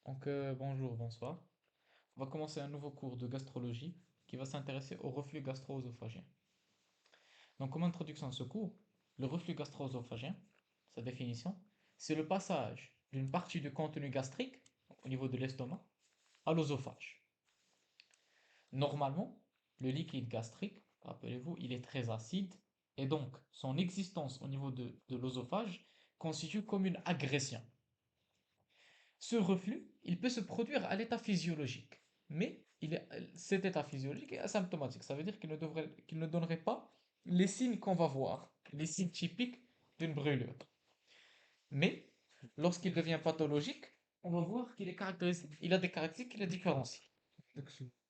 Bonjour, bonsoir. On va commencer un nouveau cours de gastrologie qui va s'intéresser au reflux gastro-œsophagien. Donc, comme introduction à ce cours, le reflux gastro-œsophagien, sa définition, c'est le passage d'une partie du contenu gastrique, donc au niveau de l'estomac, à l'œsophage. Normalement, le liquide gastrique, rappelez-vous, il est très acide et donc son existence au niveau de l'œsophage constitue comme une agression. Ce reflux, il peut se produire à l'état physiologique, mais cet état physiologique est asymptomatique. Ça veut dire qu'il ne donnerait pas les signes qu'on va voir, les signes typiques d'une brûlure. Mais lorsqu'il devient pathologique, on va voir il a des caractéristiques qui le différencient.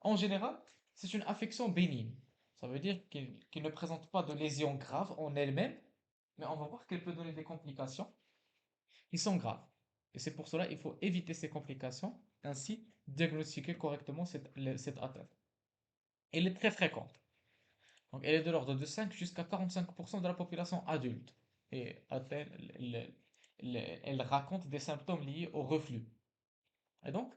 En général, c'est une affection bénigne. Ça veut dire qu'il ne présente pas de lésions graves en elle-même, mais on va voir qu'elle peut donner des complications qui sont graves. Et c'est pour cela qu'il faut éviter ces complications, ainsi diagnostiquer correctement cette atteinte. Elle est très fréquente. Donc, elle est de l'ordre de 5 jusqu'à 45% de la population adulte. Et elle raconte des symptômes liés au reflux. Et donc,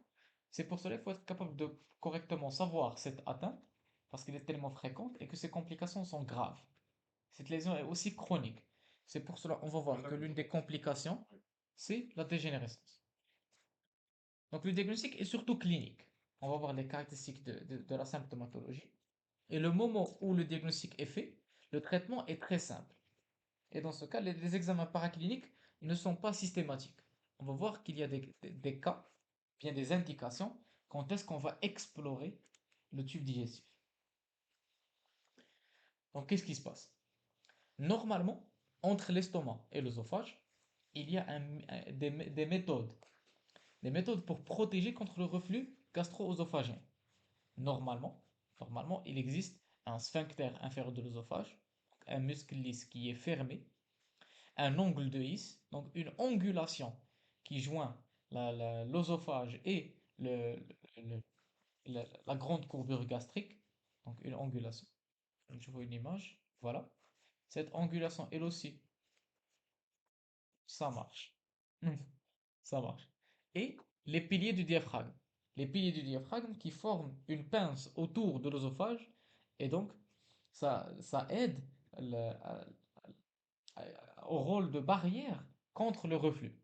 c'est pour cela qu'il faut être capable de correctement savoir cette atteinte, parce qu'elle est tellement fréquente et que ses complications sont graves. Cette lésion est aussi chronique. C'est pour cela qu'on va voir que l'une des complications, c'est la dégénérescence. Donc le diagnostic est surtout clinique. On va voir les caractéristiques de la symptomatologie. Et le moment où le diagnostic est fait, le traitement est très simple. Et dans ce cas, les examens paracliniques ne sont pas systématiques. On va voir qu'il y a des cas, bien des indications, quand est-ce qu'on va explorer le tube digestif. Donc qu'est-ce qui se passe? Normalement, entre l'estomac et l'œsophage, il y a des méthodes pour protéger contre le reflux gastro-œsophagien. Normalement, Normalement, il existe un sphincter inférieur de l'œsophage, un muscle lisse qui est fermé, un ongle de His, donc une angulation qui joint l'œsophage et la grande courbure gastrique, donc une angulation. Je vois une image, voilà. Cette angulation, elle aussi, ça marche. Ça marche. Et les piliers du diaphragme. Les piliers du diaphragme qui forment une pince autour de l'œsophage, et donc ça aide le- au rôle de barrière contre le reflux.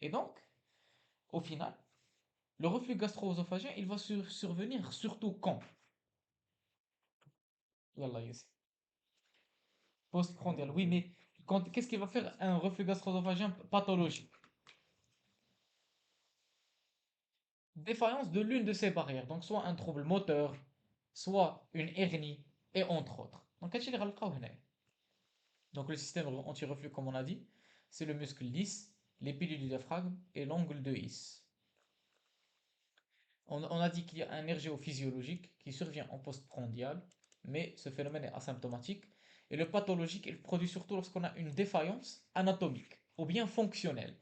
Et donc, au final, le reflux gastro-œsophagien, il va survenir surtout quand? Yallah, yes. Postprandial. Oui, mais qu'est-ce qui va faire un reflux gastro-œsophagien pathologique? Défaillance de l'une de ces barrières, donc soit un trouble moteur, soit une hernie, et entre autres. Donc, qu'est-ce qu'il غنلقاو هنايا. Donc, le système anti-reflux, comme on a dit, c'est le muscle lisse, les piliers du diaphragme et l'angle de His. On a dit qu'il y a un RGO physiologique qui survient en postprandial, mais ce phénomène est asymptomatique. Et le pathologique, il produit surtout lorsqu'on a une défaillance anatomique ou bien fonctionnelle.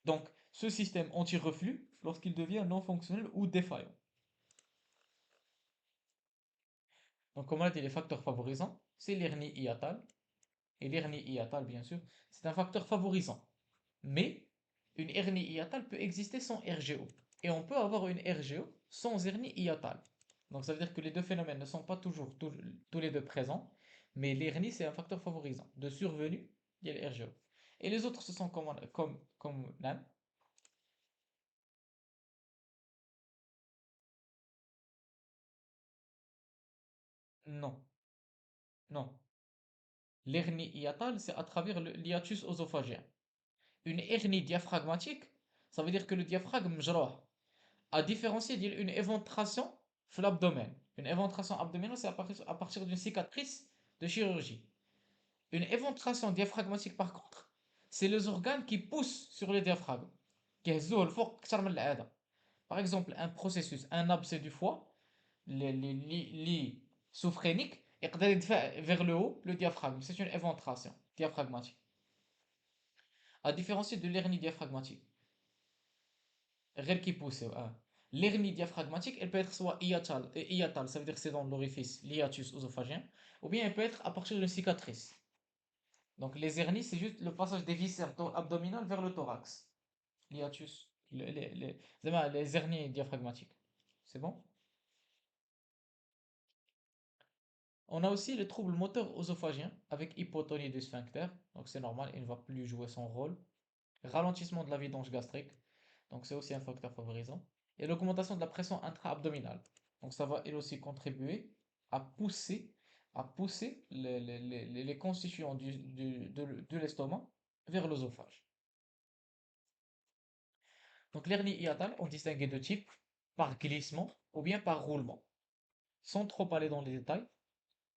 Donc, ce système anti-reflux, lorsqu'il devient non fonctionnel ou défaillant. Donc, comme on a dit, les facteurs favorisants, c'est l'hernie hiatale. Et l'hernie hiatale, bien sûr, c'est un facteur favorisant. Mais une hernie hiatale peut exister sans RGO. Et on peut avoir une RGO sans hernie hiatale. Donc, ça veut dire que les deux phénomènes ne sont pas toujours tous les deux présents. Mais l'hernie, c'est un facteur favorisant. De survenue, il y a le RGO. Et les autres, ce sont comme non, non, non. L'hernie hiatale, c'est à travers le l'hiatus œsophagien. Une hernie diaphragmatique, ça veut dire que le diaphragme مجروح. À différencier d'une éventration sur l'abdomen. Une éventration abdominale, c'est à partir d'une cicatrice de chirurgie. Une éventration diaphragmatique, par contre, c'est les organes qui poussent sur le diaphragme. كيهزوه الفوق أكثر من العادة. Par exemple, un processus, un abcès du foie, sophrénique, يقدر يدفع vers le haut le diaphragme. C'est une éventration diaphragmatique. À différencier de l'hernie diaphragmatique. غير qui pousse. L'hernie diaphragmatique, elle peut être soit hiatale, ça veut dire que c'est dans l'orifice, l'hiatus œsophagien, ou bien elle peut être à partir d'une cicatrice. Donc les hernies, c'est juste le passage des viscères abdominales vers le thorax, l'hiatus les hernies diaphragmatiques. C'est bon? On a aussi le trouble moteur œsophagien avec hypotonie du sphincter, donc c'est normal, il ne va plus jouer son rôle. Ralentissement de la vidange gastrique, donc c'est aussi un facteur favorisant. Et l'augmentation de la pression intra-abdominale, donc ça va elle aussi contribuer à pousser, les constituants de l'estomac vers l'œsophage. Donc l'hernie hiatale, on distingue deux types, par glissement ou bien par roulement. Sans trop aller dans les détails,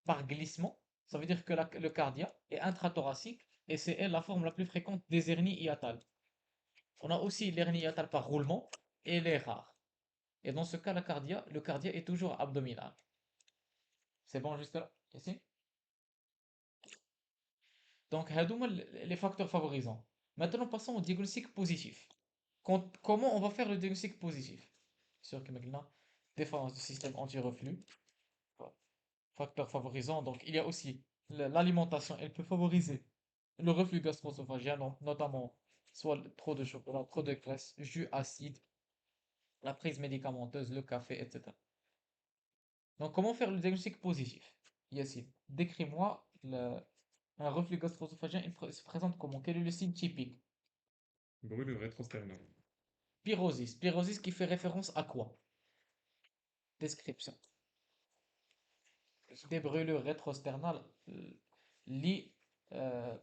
par glissement, ça veut dire que le cardia est intrathoracique et c'est elle la forme la plus fréquente des hernies hiatales. On a aussi l'hernie hiatale par roulement et elle est rare. Et dans ce cas, le cardia est toujours abdominal. C'est bon jusque là? Ici? Donc, هادوما les facteurs favorisants. Maintenant, passons au diagnostic positif. Comment on va faire le diagnostic positif? Sûr que maintenant, défense du système anti-reflux, facteur favorisant. Donc, il y a aussi l'alimentation, elle peut favoriser le reflux gastro-œsophagien, notamment soit trop de chocolat, trop de graisse, jus acide, la prise médicamenteuse, le café, etc. Donc, comment faire le diagnostic positif? Yacine, décris-moi un reflux gastro-œsophagien, se présente comment? Quel est le signe typique? Brûle rétrosternum. Pyrosis. Pyrosis qui fait référence à quoi? Description. Des brûlures rétrosternales. li- euh,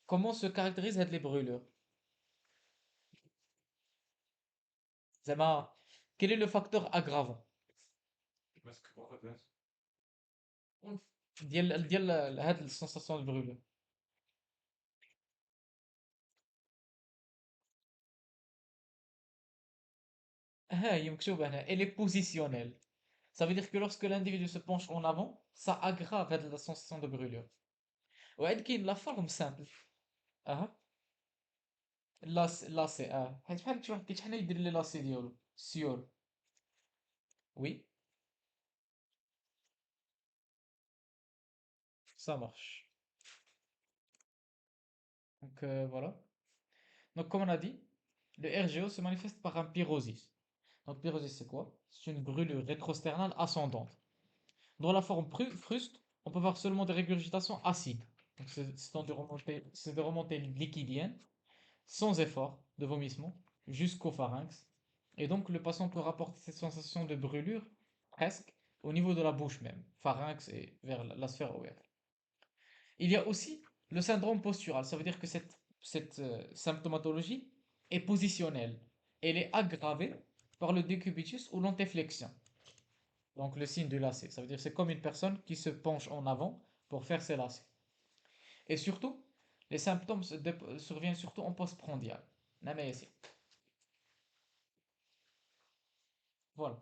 Comment se caractérisent les brûlures? زعما quel est le facteur aggravant Masque croix. ديال هاد السensation de brûlure. ها هي مكتوبة هنا elle est positionnelle. Ça veut dire que lorsque l'individu se penche en avant, ça aggrave la sensation de brûlure. وعاد كاين la forme simple. اها لاسي حيت بحال شي واحد كيتحنى يدير لي لاسي ديالو سيول. Oui, ça marche. Donc voilà. Donc comme on a dit, le RGO se manifeste par un pyrosis. Donc pyrosis c'est quoi? C'est une brûlure rétrosternale ascendante. Dans la forme fruste, on peut voir seulement des régurgitations acides. Donc c'est des remontées liquidiennes, sans effort de vomissement, jusqu'au pharynx. Et donc le patient peut rapporter cette sensation de brûlure presque au niveau de la bouche même, pharynx et vers la sphère ORL. Il y a aussi le syndrome postural. Ça veut dire que cette symptomatologie est positionnelle. Elle est aggravée par le décubitus ou l'antéflexion. Donc le signe du lacet. Ça veut dire que c'est comme une personne qui se penche en avant pour faire ses lacets. Et surtout, les symptômes surviennent surtout en postprandial. Voilà.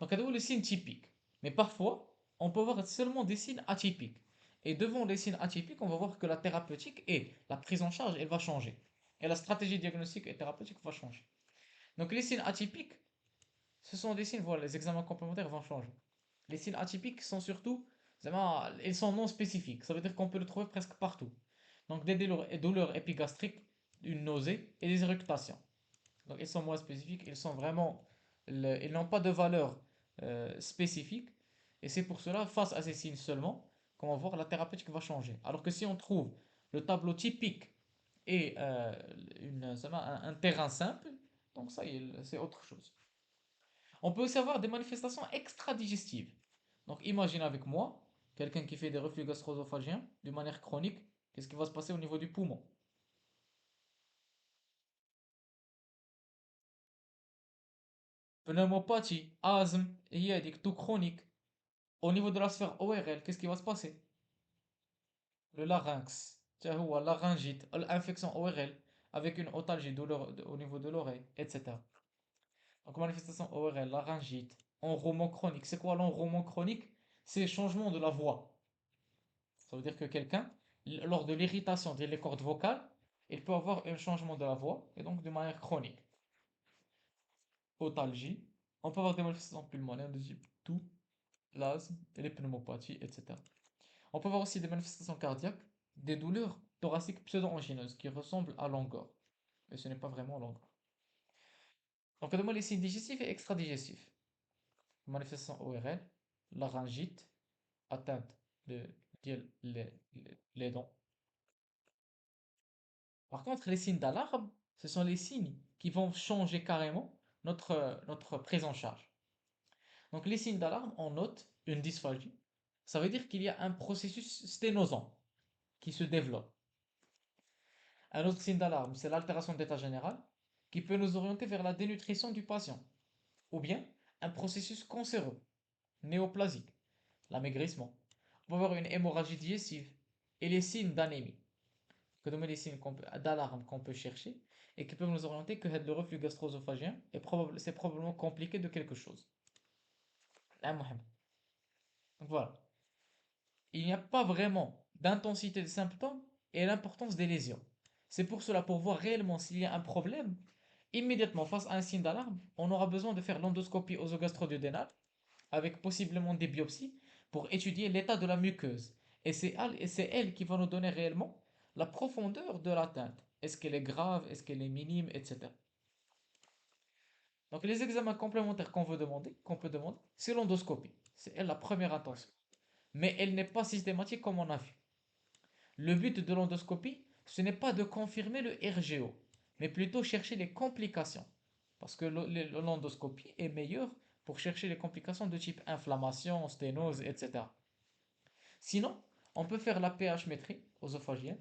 Donc, c'est le signe typique. Mais parfois, on peut voir seulement des signes atypiques. Et devant les signes atypiques, on va voir que la thérapeutique et la prise en charge, elle va changer. Et la stratégie diagnostique et thérapeutique va changer. Donc, les signes atypiques, ce sont des signes, voilà, les examens complémentaires vont changer. Les signes atypiques sont surtout, ils sont non spécifiques. Ça veut dire qu'on peut le trouver presque partout. Donc, des douleurs épigastriques, une nausée et des éructations. Donc, ils sont moins spécifiques, ils n'ont pas de valeur spécifique. Et c'est pour cela, face à ces signes seulement, qu'on va voir la thérapeutique va changer. Alors que si on trouve le tableau typique et un terrain simple, donc ça, c'est autre chose. On peut aussi avoir des manifestations extra-digestives. Donc, imagine avec moi, quelqu'un qui fait des reflux gastro-œsophagiens de manière chronique, qu'est-ce qui va se passer au niveau du poumon? Pneumopathie, asthme, et tout chronique. Au niveau de la sphère ORL, qu'est-ce qui va se passer? Le larynx, ou laryngite, l'infection ORL, avec une otalgie au niveau de l'oreille, etc. Donc manifestation ORL, laryngite, enrouement chronique. C'est quoi l'enrouement chronique? C'est le changement de la voix. Ça veut dire que quelqu'un, lors de l'irritation des cordes vocales, il peut avoir un changement de la voix, et donc de manière chronique. Otalgie. On peut avoir des manifestations pulmonaires de type toux, l'asthme et les pneumopathies, etc. On peut voir aussi des manifestations cardiaques, des douleurs thoraciques pseudo-angineuses qui ressemblent à l'angor. Mais ce n'est pas vraiment l'angor. Donc, on demande les signes digestifs et extradigestifs. Manifestation ORL, laryngite, atteinte de les dents. Par contre, les signes d'alarme, ce sont les signes qui vont changer carrément notre prise en charge. Donc, les signes d'alarme, on note une dysphagie. Ça veut dire qu'il y a un processus sténosant qui se développe. Un autre signe d'alarme, c'est l'altération d'état général qui peut nous orienter vers la dénutrition du patient, ou bien un processus cancéreux, néoplasique, l'amaigrissement. On peut avoir une hémorragie digestive et les signes d'anémie, que nous les signes d'alarme qu'on peut chercher et qui peuvent nous orienter que le reflux gastro-œsophagien c'est probablement compliqué de quelque chose. Donc voilà. Il n'y a pas vraiment d'intensité des symptômes et l'importance des lésions. C'est pour cela, pour voir réellement s'il y a un problème, immédiatement face à un signe d'alarme, on aura besoin de faire l'endoscopie œsogastro-duodénale avec possiblement des biopsies pour étudier l'état de la muqueuse. Et c'est elle qui va nous donner réellement la profondeur de l'atteinte. Est-ce qu'elle est grave, est-ce qu'elle est minime, etc. Donc les examens complémentaires qu'on peut demander, c'est l'endoscopie. C'est elle la première intention. Mais elle n'est pas systématique comme on a vu. Le but de l'endoscopie, ce n'est pas de confirmer le RGO, mais plutôt chercher les complications. Parce que l'endoscopie est meilleure pour chercher les complications de type inflammation, sténose, etc. Sinon, on peut faire la pH-métrie œsophagienne.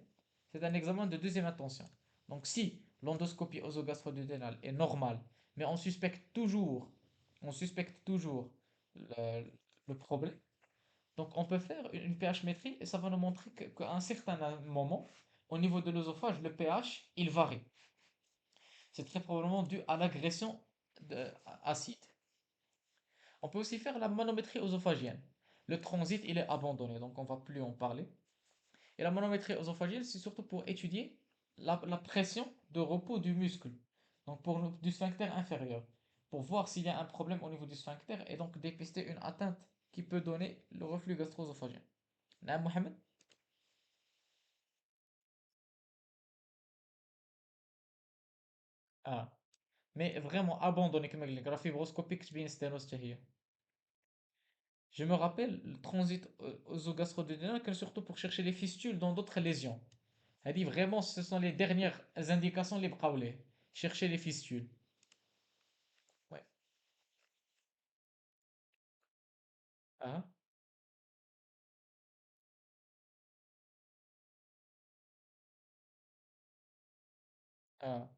C'est un examen de deuxième intention. Donc si l'endoscopie œsogastro-duodénale est normale, mais on suspecte toujours le, le problème, donc on peut faire une pH-métrie et ça va nous montrer qu'à un certain moment, au niveau de l'œsophage, le pH, il varie. C'est très probablement dû à l'agression acide. On peut aussi faire la manométrie œsophagienne. Le transit, il est abandonné, donc on ne va plus en parler. Et la manométrie œsophagienne, c'est surtout pour étudier la pression de repos du muscle, donc du sphincter inférieur, pour voir s'il y a un problème au niveau du sphincter et donc dépister une atteinte qui peut donner le reflux gastro-œsophagien. Là, Mohamed? Ah. Mais vraiment abandonné comme la fibroscopie que bien sténose تحية. Je me rappelle le transit œsogastro-duodénal que surtout pour chercher les fistules dans d'autres lésions. Elle dit vraiment ce sont les dernières indications les bras. Chercher les fistules. Ouais. Ah, ah,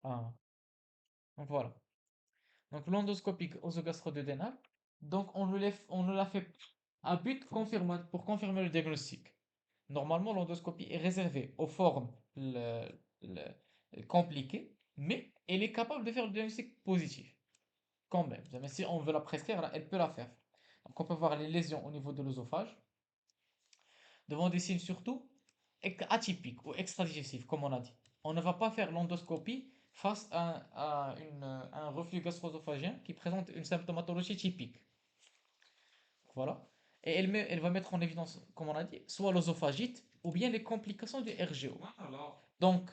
ah. Donc voilà. Donc l'endoscopie œsogastro-duodénale. Donc on nous l'a fait à but pour confirmer le diagnostic. Normalement, l'endoscopie est réservée aux formes compliquées, mais elle est capable de faire le diagnostic positif. Quand même. Mais si on veut la prescrire, elle peut la faire. Donc on peut voir les lésions au niveau de l'œsophage, devant des signes surtout atypiques ou extradigestifs, comme on a dit. On ne va pas faire l'endoscopie face à un reflux gastro-œsophagien qui présente une symptomatologie typique. Voilà. Et elle va mettre en évidence, comme on a dit, soit l'œsophagite ou bien les complications du RGO. Alors, Donc,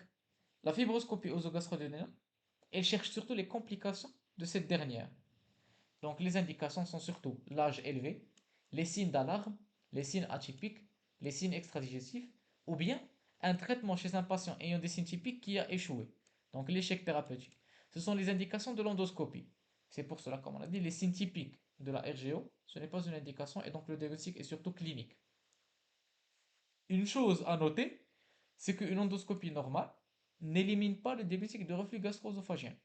la fibroscopie œsogastro-duodénale, elle cherche surtout les complications de cette dernière. Donc, les indications sont surtout l'âge élevé, les signes d'alarme, les signes atypiques, les signes extradigestifs, ou bien un traitement chez un patient ayant des signes typiques qui a échoué. Donc, l'échec thérapeutique. Ce sont les indications de l'endoscopie. C'est pour cela, comme on a dit, les signes typiques de la RGO, ce n'est pas une indication et donc le diagnostic est surtout clinique. Une chose à noter, c'est qu'une endoscopie normale n'élimine pas le diagnostic de reflux gastro-œsophagien.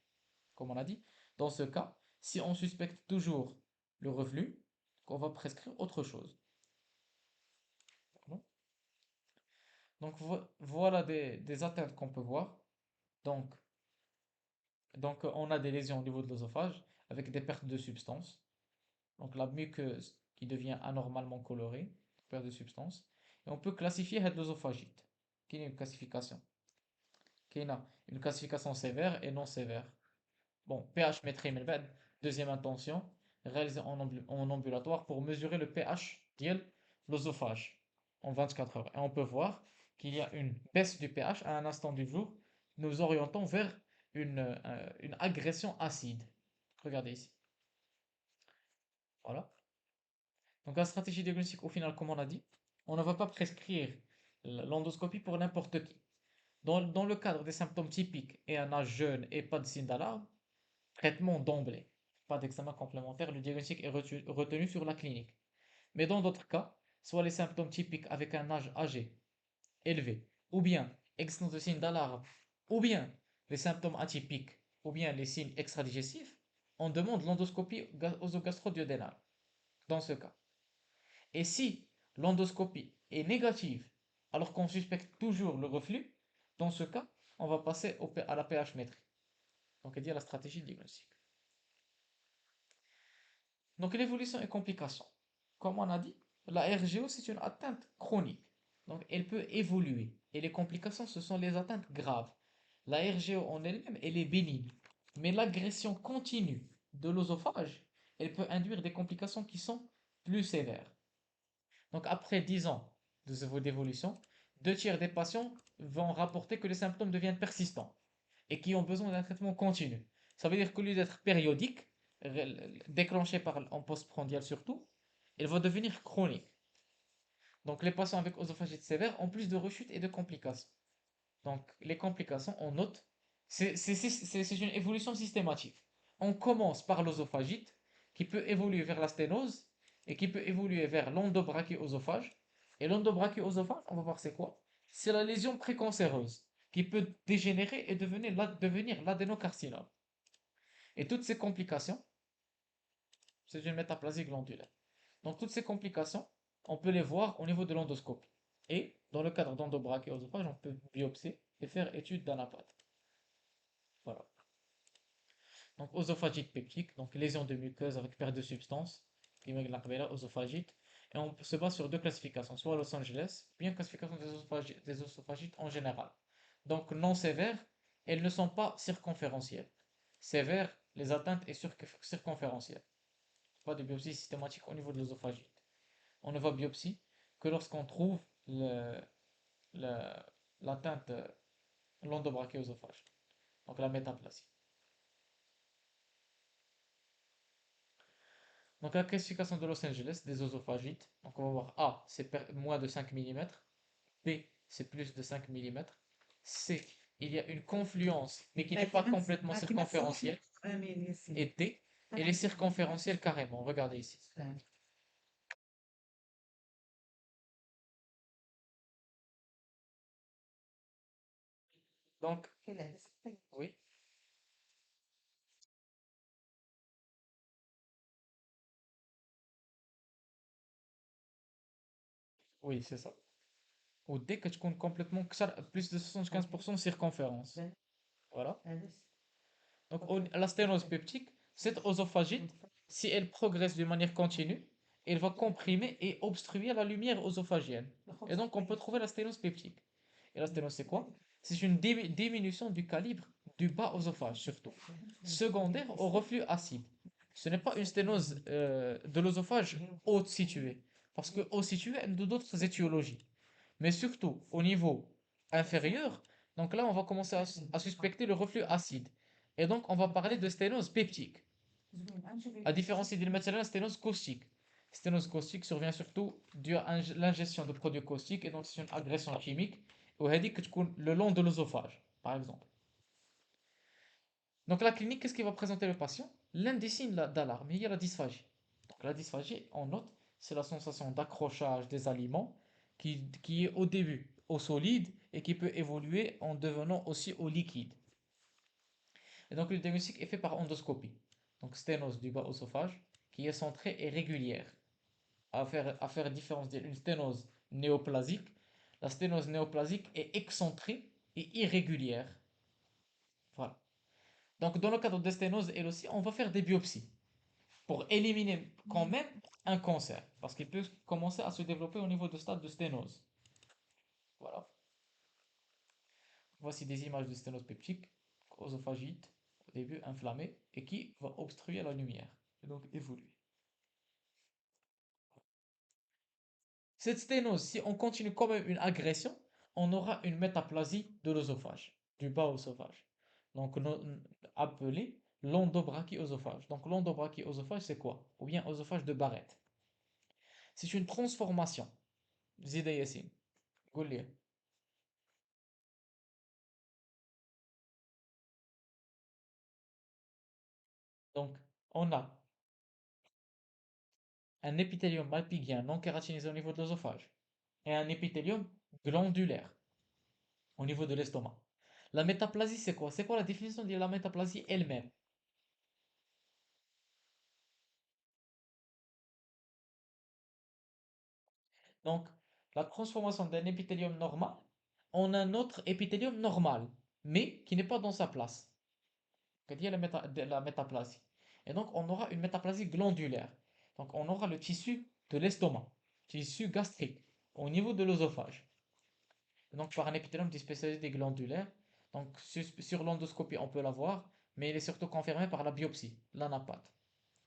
Comme on a dit, dans ce cas, si on suspecte toujours le reflux, on va prescrire autre chose. Donc voilà des atteintes qu'on peut voir. Donc, donc on a des lésions au niveau de l'œsophage avec des pertes de substance. Donc la muqueuse qui devient anormalement colorée, perte de substance. Et on peut classifier l'œsophagite, qui est une classification. Qui est une classification sévère et non sévère. Bon, pH métrie deuxième intention, réalisée en ambulatoire pour mesurer le pH l'œsophage en 24 heures. Et on peut voir qu'il y a une baisse du pH à un instant du jour, nous orientant vers une agression acide. Regardez ici. Voilà. Donc la stratégie diagnostique, au final, comme on a dit, on ne va pas prescrire l'endoscopie pour n'importe qui. Dans le cadre des symptômes typiques et un âge jeune et pas de signe d'alarme, traitement d'emblée. Pas d'examen complémentaire, le diagnostic est retenu sur la clinique. Mais dans d'autres cas, soit les symptômes typiques avec un âge âgé, élevé, ou bien existence de signes d'alarme, ou bien les symptômes atypiques, ou bien les signes extradigestifs, on demande l'endoscopie œsogastro-duodénale dans ce cas. Et si l'endoscopie est négative alors qu'on suspecte toujours le reflux, dans ce cas, on va passer à la pH-métrie. Donc, il y a la stratégie diagnostique. Donc, l'évolution et complications. Comme on a dit, la RGO, c'est une atteinte chronique. Donc, elle peut évoluer. Et les complications, ce sont les atteintes graves. La RGO en elle-même, elle est bénigne. Mais l'agression continue de l'œsophage, elle peut induire des complications qui sont plus sévères. Donc, après 10 ans d'évolution, 2 tiers des patients vont rapporter que les symptômes deviennent persistants et qui ont besoin d'un traitement continu. Ça veut dire qu'au lieu d'être périodique, déclenché en postprandial surtout, il va devenir chronique. Donc les patients avec œsophagite sévère ont plus de rechutes et de complications. Donc les complications, on note, c'est une évolution systématique. On commence par l'œsophagite qui peut évoluer vers la sténose et qui peut évoluer vers l'endobrachiosophage. Et l'endobrachiosophage, on va voir c'est quoi? C'est la lésion précancéreuse qui peut dégénérer et devenir l'adénocarcinome. Et toutes ces complications, c'est une métaplasie glandulaire. Donc toutes ces complications, on peut les voir au niveau de l'endoscopie. Et dans le cadre d'endobrachiosophage, on peut biopsier et faire étude d'anapathe. Voilà. Donc œsophagite peptique, donc lésion de muqueuse avec perte de substance, œsophagite. Et on se base sur deux classifications, soit Los Angeles, bien classification des œsophagites en général. Donc non sévères, elles ne sont pas circonférentielles. Sévères, les atteintes est circonférentielle. Pas de biopsie systématique au niveau de l'œsophagite. On ne va biopsie que lorsqu'on trouve l'atteinte, l'endobrachiosophage, donc la métaplasie. Donc la classification de Los Angeles des œsophagites, donc on va voir A, c'est moins de 5 mm, B, c'est plus de 5 mm, C, il y a une confluence, mais qui n'est pas complètement circonférentielle, et D, elle est circonférentielle carrément, regardez ici. Donc, oui, oui, c'est ça. Ou D que tu comptes complètement plus de 75% circonférence. Voilà. Donc, la sténose peptique, cette œsophagite, si elle progresse de manière continue, elle va comprimer et obstruer la lumière œsophagienne. Et donc, on peut trouver la sténose peptique. Et la sténose, c'est quoi? C'est une diminution du calibre du bas œsophage, surtout, secondaire au reflux acide. Ce n'est pas une sténose de l'œsophage haute située, parce que haute située a d'autres étiologies. Mais surtout, au niveau inférieur, donc là, on va commencer à suspecter le reflux acide. Et donc, on va parler de sténose peptique. À différencier d'une la sténose caustique. Sténose caustique survient surtout dû à l'ingestion de produits caustiques et donc c'est une agression chimique ou le long de l'œsophage, par exemple. Donc la clinique, qu'est-ce qui va présenter le patient? L'un des signes d'alarme, il y a la dysphagie. Donc la dysphagie, on note, c'est la sensation d'accrochage des aliments qui est au début au solide et qui peut évoluer en devenant aussi au liquide. Et donc le diagnostic est fait par endoscopie. Donc sténose du bas oesophage qui est centrée et régulière. À faire différence d'une sténose néoplasique. La sténose néoplasique est excentrée et irrégulière. Voilà. Donc dans le cadre de sténose, elle aussi, on va faire des biopsies pour éliminer quand même un cancer. Parce qu'il peut commencer à se développer au niveau de stade de sténose. Voilà. Voici des images de sténose peptique, oesophagite, au début inflammée, et qui va obstruer la lumière, et donc évoluer. Cette sténose, si on continue quand même une agression, on aura une métaplasie de l'œsophage, du bas œsophage. Donc, appelé l'endobrachiosophage. Donc, l'endobrachiosophage, c'est quoi? Ou bien œsophage de Barrett. C'est une transformation. Zida Yassine, قول لي. Donc, on a un épithélium malpigien non kératinisé au niveau de l'œsophage et un épithélium glandulaire au niveau de l'estomac. La métaplasie, c'est quoi? C'est quoi la définition de la métaplasie elle-même? Donc, la transformation d'un épithélium normal en un autre épithélium normal, mais qui n'est pas dans sa place. C'est la métaplasie. Et donc, on aura une métaplasie glandulaire. Donc, on aura le tissu de l'estomac, tissu gastrique, au niveau de l'œsophage. Donc, par un épithélium spécialisé glandulaire. Donc, sur l'endoscopie, on peut l'avoir, mais il est surtout confirmé par la biopsie, l'anapathe,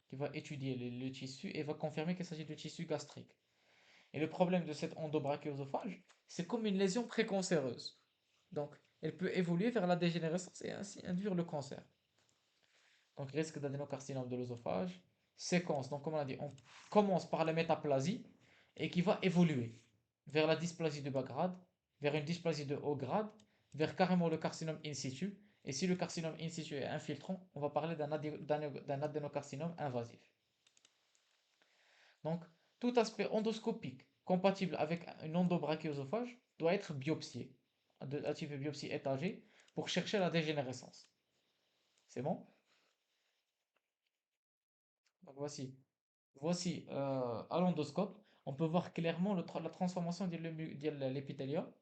qui va étudier le tissu et va confirmer qu'il s'agit de tissu gastrique. Et le problème de cette endobrachiosophage, c'est comme une lésion précancéreuse. Donc, elle peut évoluer vers la dégénérescence et ainsi induire le cancer. Donc, risque d'adénocarcinome de l'œsophage, séquence. Donc, comme on a dit, on commence par la métaplasie et qui va évoluer vers la dysplasie de bas grade, vers une dysplasie de haut grade, vers carrément le carcinome in situ. Et si le carcinome in situ est infiltrant, on va parler d'un adénocarcinome invasif. Donc, tout aspect endoscopique compatible avec une endobrachiosophage doit être biopsié, à type de biopsie étagée, pour chercher la dégénérescence. C'est bon? Donc voici à l'endoscope, on peut voir clairement la transformation de l'épithélium,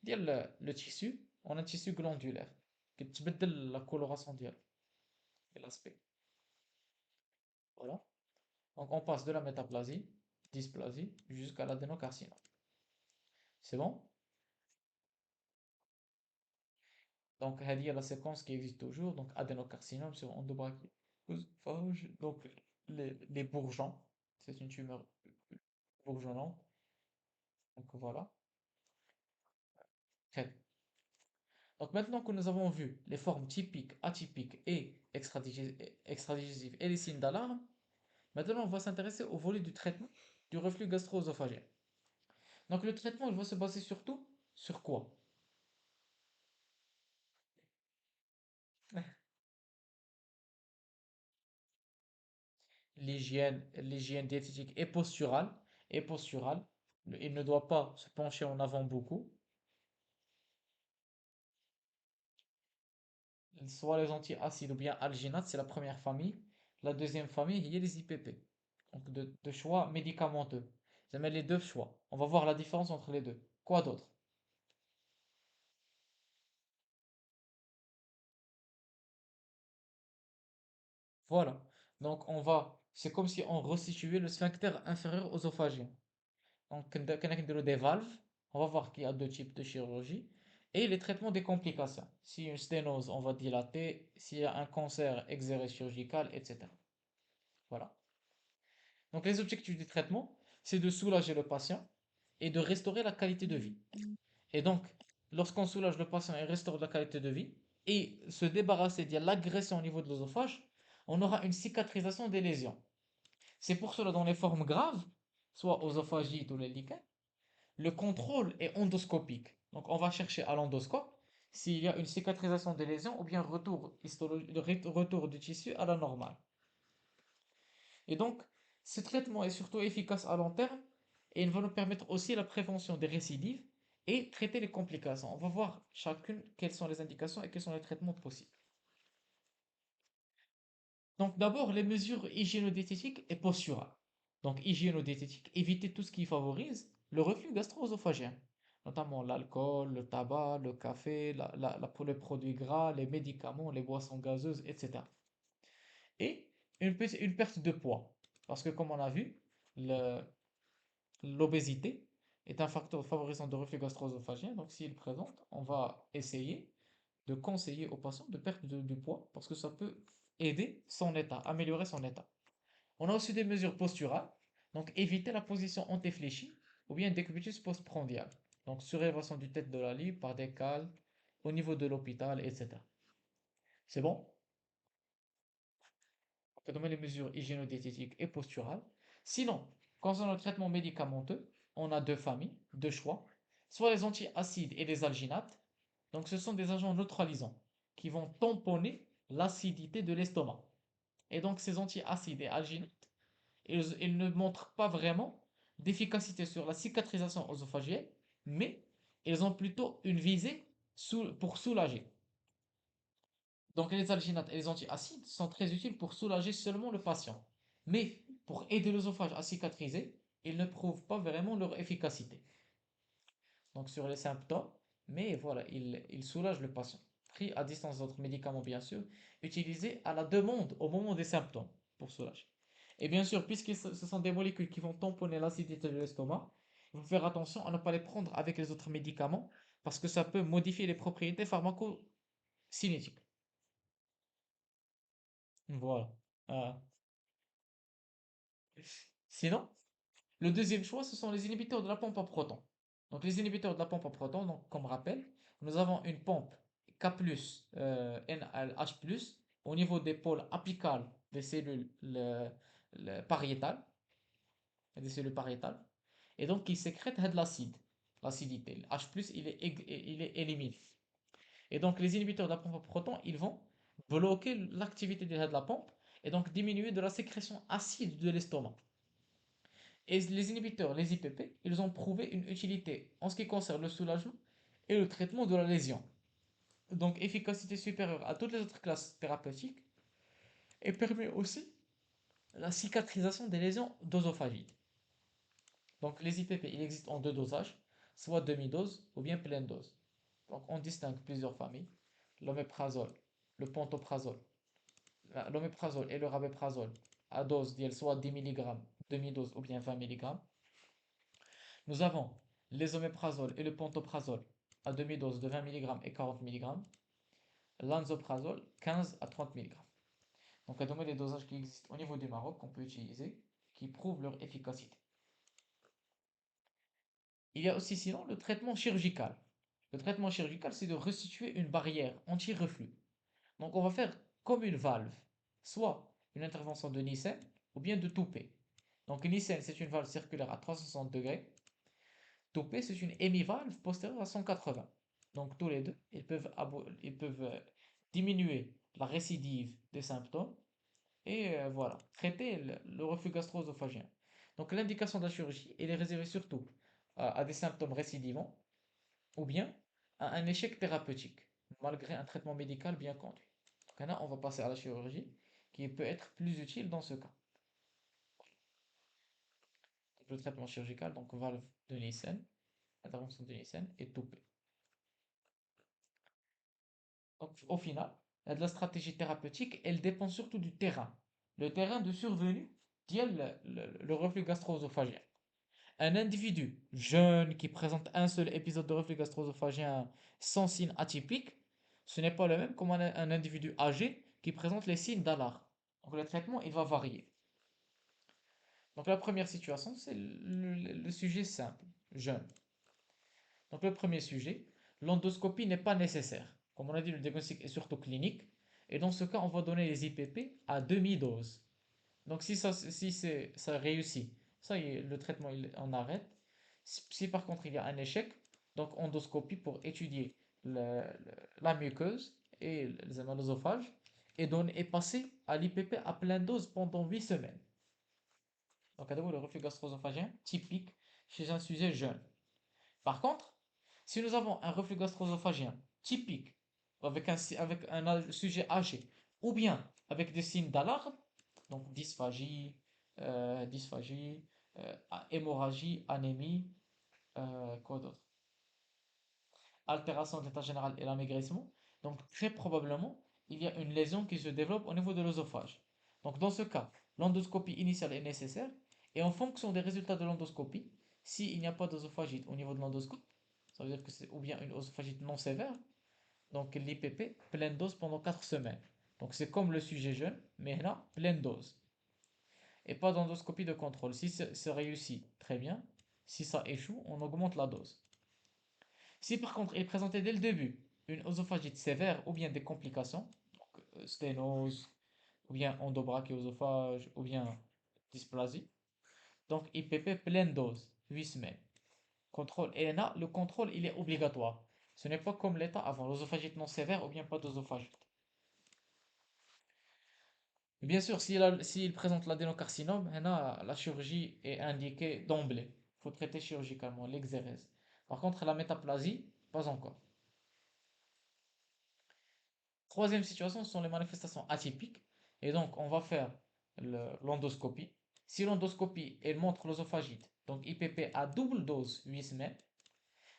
le tissu, en un tissu glandulaire, qui تبدل la coloration ديالو et l'aspect. Voilà. Donc on passe de la métaplasie, dysplasie, jusqu'à l'adénocarcinome. C'est bon? Donc, هذه la séquence qui existe toujours. Donc, adénocarcinome sur endobrachiophage. Donc, les bourgeons. C'est une tumeur bourgeonnante. Donc, voilà. Très bien. Donc, maintenant que nous avons vu les formes typiques, atypiques et extradigestives et les signes d'alarme, maintenant on va s'intéresser au volet du traitement du reflux gastro-œsophagien. Donc, le traitement, il va se baser surtout sur quoi? L'hygiène diététique et posturale. Et posturale. Il ne doit pas se pencher en avant beaucoup. Soit les antiacides ou bien alginates, c'est la première famille. La deuxième famille, il y a les IPP. Donc de choix médicamenteux. J'aime les deux choix. On va voir la différence entre les deux. Quoi d'autre? Voilà. Donc c'est comme si on resituait le sphincter inférieur œsophagien. Donc quand on a des valves, on va voir qu'il y a deux types de chirurgie. Et les traitements des complications. S'il y a une sténose, on va dilater. S'il y a un cancer, exéré chirurgical, etc. Voilà. Donc les objectifs du traitement, c'est de soulager le patient et de restaurer la qualité de vie. Et donc, lorsqu'on soulage le patient et restaure la qualité de vie, et se débarrasser de l'agression au niveau de l'œsophage, on aura une cicatrisation des lésions. C'est pour cela, dans les formes graves, soit œsophagite ou les lichens, le contrôle est endoscopique. Donc, on va chercher à l'endoscope s'il y a une cicatrisation des lésions ou bien retour du tissu à la normale. Et donc, ce traitement est surtout efficace à long terme et il va nous permettre aussi la prévention des récidives et traiter les complications. On va voir chacune quelles sont les indications et quels sont les traitements possibles. Donc, d'abord, les mesures hygiéno-diététiques et posturales. Donc, hygiéno-diététique, éviter tout ce qui favorise le reflux gastro-œsophagien, notamment l'alcool, le tabac, le café, les produits gras, les médicaments, les boissons gazeuses, etc. Et une perte de poids. Parce que, comme on a vu, le, l'obésité est un facteur favorisant de reflux gastro-œsophagien. Donc, s'il présente, on va essayer de conseiller au patient de perdre du poids parce que ça peut aider son état, améliorer son état. On a aussi des mesures posturales, donc éviter la position antéfléchie ou bien décubitus postprandial. Donc surélévation du tête de la libre par décale au niveau de l'hôpital, etc. C'est bon? On peut nommer les mesures hygiéno-diététiques et posturales. Sinon, concernant le traitement médicamenteux, on a deux familles, deux choix. Soit les antiacides et les alginates. Donc ce sont des agents neutralisants qui vont tamponner l'acidité de l'estomac. Et donc ces antiacides et alginates, ils ne montrent pas vraiment d'efficacité sur la cicatrisation œsophagienne, mais ils ont plutôt une visée pour soulager. Donc les alginates et les antiacides sont très utiles pour soulager seulement le patient. Mais pour aider l'œsophage à cicatriser, ils ne prouvent pas vraiment leur efficacité. Donc sur les symptômes, mais voilà, ils soulagent le patient. Pris à distance d'autres médicaments, bien sûr, utilisés à la demande au moment des symptômes pour soulager. Et bien sûr, puisque ce sont des molécules qui vont tamponner l'acidité de l'estomac, il faut faire attention à ne pas les prendre avec les autres médicaments parce que ça peut modifier les propriétés pharmacocinétiques. Voilà. Euh, Sinon, le deuxième choix, ce sont les inhibiteurs de la pompe à protons. Donc les inhibiteurs de la pompe à protons, donc, comme rappel, nous avons une pompe K+, NH+, au niveau des pôles apicales des cellules pariétales, et donc qui sécrète de l'acide, l'acidité. Le H+, il est éliminé. Et donc les inhibiteurs de la pompe à protons, ils vont bloquer l'activité de la pompe et donc diminuer de la sécrétion acide de l'estomac. Et les inhibiteurs, les IPP, ils ont prouvé une utilité en ce qui concerne le soulagement et le traitement de la lésion. Donc efficacité supérieure à toutes les autres classes thérapeutiques et permet aussi la cicatrisation des lésions d'œsophagite. Donc les IPP, il existe en deux dosages, soit demi-dose ou bien pleine dose. Donc on distingue plusieurs familles, l'oméprazole, le pantoprazole, l'oméprazole et le rabéprazole à dose soit 10 mg, demi-dose ou bien 20 mg. Nous avons l'ésoméprazole et le pantoprazole à demi-dose de 20 mg et 40 mg, l'anzoprazole 15 à 30 mg. Donc, à donner les dosages qui existent au niveau du Maroc qu'on peut utiliser, qui prouvent leur efficacité. Il y a aussi sinon le traitement chirurgical. Le traitement chirurgical, c'est de restituer une barrière anti-reflux. Donc, on va faire comme une valve, soit une intervention de Nissen ou bien de Toupet. Donc, Nissen, c'est une valve circulaire à 360 degrés. Toupet, c'est une hémivalve postérieure à 180. Donc tous les deux, ils peuvent diminuer la récidive des symptômes et voilà, traiter le reflux gastro-œsophagien. Donc l'indication de la chirurgie, elle est réservée surtout à des symptômes récidivants ou bien à un échec thérapeutique, malgré un traitement médical bien conduit. Donc là, on va passer à la chirurgie, qui peut être plus utile dans ce cas. Donc, le traitement chirurgical, donc valve de Nissen, intervention de Nissen et Toupet. Donc, au final, la stratégie thérapeutique, elle dépend surtout du terrain. Le terrain de survenue qui est le reflux gastro-œsophagien. Un individu jeune qui présente un seul épisode de reflux gastro-œsophagien sans signe atypique, ce n'est pas le même qu'un individu âgé qui présente les signes d'alarme. Donc le traitement, il va varier. Donc la première situation, c'est le sujet simple, jeune. Donc le premier sujet, l'endoscopie n'est pas nécessaire. Comme on a dit, le diagnostic est surtout clinique. Et dans ce cas, on va donner les IPP à demi-dose. Donc ça réussit, ça y est, le traitement, on arrête. Si par contre il y a un échec, donc endoscopie pour étudier la muqueuse et l'œsophage et passer à l'IPP à pleine dose pendant 8 semaines. Donc à nouveau le reflux gastro-œsophagien typique chez un sujet jeune. Par contre, si nous avons un reflux gastro-œsophagien typique avec un sujet âgé ou bien avec des signes d'alarme, donc dysphagie, hémorragie, anémie, quoi d'autre? Altération de l'état général et l'amaigrissement, donc très probablement il y a une lésion qui se développe au niveau de l'œsophage. Donc dans ce cas, l'endoscopie initiale est nécessaire et en fonction des résultats de l'endoscopie, s'il n'y a pas d'œsophagite au niveau de l'endoscope, ça veut dire que c'est ou bien une œsophagite non sévère, donc l'IPP, pleine dose pendant 4 semaines. Donc c'est comme le sujet jeune, mais là, pleine dose. Et pas d'endoscopie de contrôle. Si c'est réussi, très bien. Si ça échoue, on augmente la dose. Si par contre il présentait dès le début une œsophagite sévère ou bien des complications, donc sténose, ou bien endobrachiosophage, ou bien dysplasie, donc IPP pleine dose, 8 semaines. Contrôle ENA, le contrôle il est obligatoire. Ce n'est pas comme l'état avant, l'œsophagite non sévère ou bien pas d'œsophagite. Bien sûr, s'il présente l'adénocarcinome, la chirurgie est indiquée d'emblée. Il faut traiter chirurgicalement l'exérèse. Par contre, la métaplasie, pas encore. Troisième situation, ce sont les manifestations atypiques. Et donc, on va faire l'endoscopie. Si l'endoscopie, elle montre l'œsophagite, donc IPP à double dose, 8 semaines.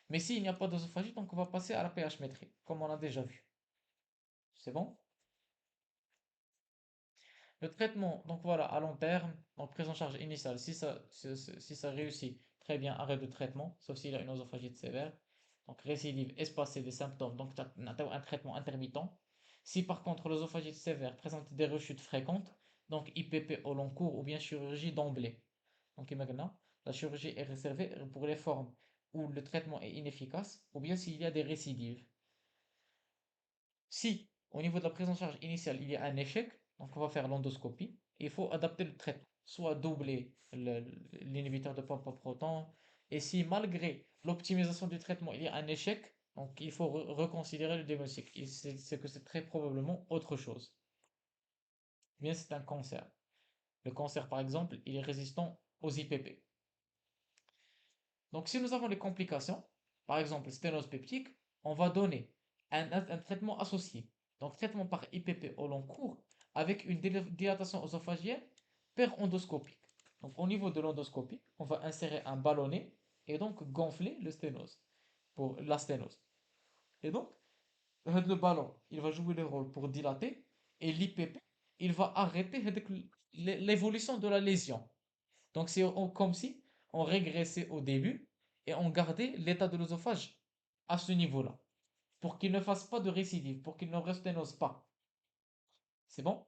Mais s'il n'y a pas d'œsophagite, donc on va passer à la pH-métrie, comme on a déjà vu. C'est bon? Le traitement, donc voilà, à long terme, donc prise en charge initiale, si ça réussit, très bien, arrêt de traitement, sauf s'il a une œsophagite sévère. Donc récidive espacée des symptômes, donc tu as un traitement intermittent. Si par contre l'œsophagite sévère présente des rechutes fréquentes, donc IPP au long cours ou bien chirurgie d'emblée. Donc maintenant, la chirurgie est réservée pour les formes où le traitement est inefficace ou bien s'il y a des récidives. Si, au niveau de la prise en charge initiale, il y a un échec, donc on va faire l'endoscopie, et il faut adapter le traitement, soit doubler l'inhibiteur de pompe à protons, et si malgré l'optimisation du traitement, il y a un échec, donc il faut reconsidérer le diagnostic. C'est que c'est très probablement autre chose. Ou bien c'est un cancer. Le cancer, par exemple, il est résistant aux IPP. Donc si nous avons les complications, par exemple sténose peptique, on va donner un traitement associé. Donc traitement par IPP au long cours avec une dilatation œsophagienne per-endoscopique. Donc au niveau de l'endoscopie, on va insérer un ballonnet et donc gonfler le sténose pour la sténose. Et donc le ballon, il va jouer le rôle pour dilater et l'IPP, il va arrêter l'évolution de la lésion. Donc c'est comme si on régressait au début et on gardait l'état de l'œsophage à ce niveau-là, pour qu'il ne fasse pas de récidive, pour qu'il ne resténose pas. C'est bon?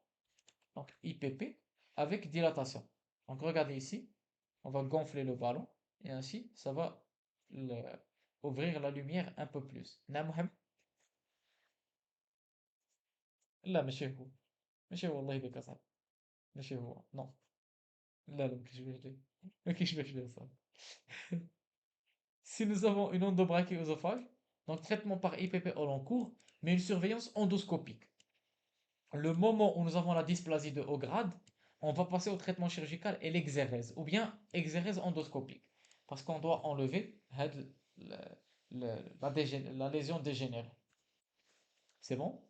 Donc IPP avec dilatation. Donc regardez ici, on va gonfler le ballon et ainsi ça va le- ouvrir la lumière un peu plus. نعم محمد؟ لا ماشي هو، ماشي هو والله بك صعب، ماشي هو نو، لا لا ما كيشبهش ليه، ما كيشبهش ليه صعب. Si nous avons une endobrachiosophage, donc traitement par IPP au long cours, mais une surveillance endoscopique. Le moment où nous avons la dysplasie de haut grade, on va passer au traitement chirurgical et l'exérèse, ou bien exérèse endoscopique, parce qu'on doit enlever la lésion dégénérée. C'est bon?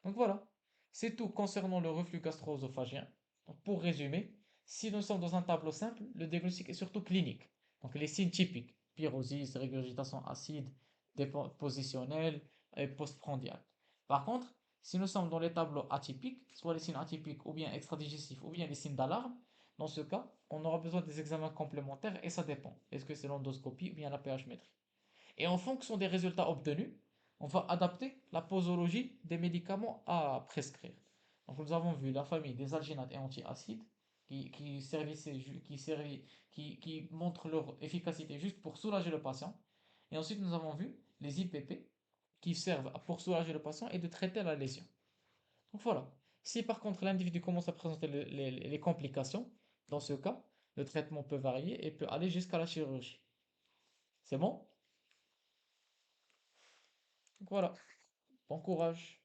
Donc voilà, c'est tout concernant le reflux gastro-œsophagien. Donc pour résumer, si nous sommes dans un tableau simple, le diagnostic est surtout clinique. Donc les signes typiques, pyrosis, régurgitation acide, dépositionnelle et postprandiale. Par contre, si nous sommes dans les tableaux atypiques, soit les signes atypiques ou bien extradigestifs ou bien les signes d'alarme, dans ce cas, on aura besoin des examens complémentaires et ça dépend. Est-ce que c'est l'endoscopie ou bien la pH-métrie? Et en fonction des résultats obtenus, on va adapter la posologie des médicaments à prescrire. Donc nous avons vu la famille des alginates et antiacides qui montrent leur efficacité juste pour soulager le patient. Et ensuite nous avons vu les IPP qui servent pour soulager le patient et de traiter la lésion. Donc voilà. Si par contre l'individu commence à présenter les complications, dans ce cas, le traitement peut varier et peut aller jusqu'à la chirurgie. C'est bon? Donc voilà. Bon courage.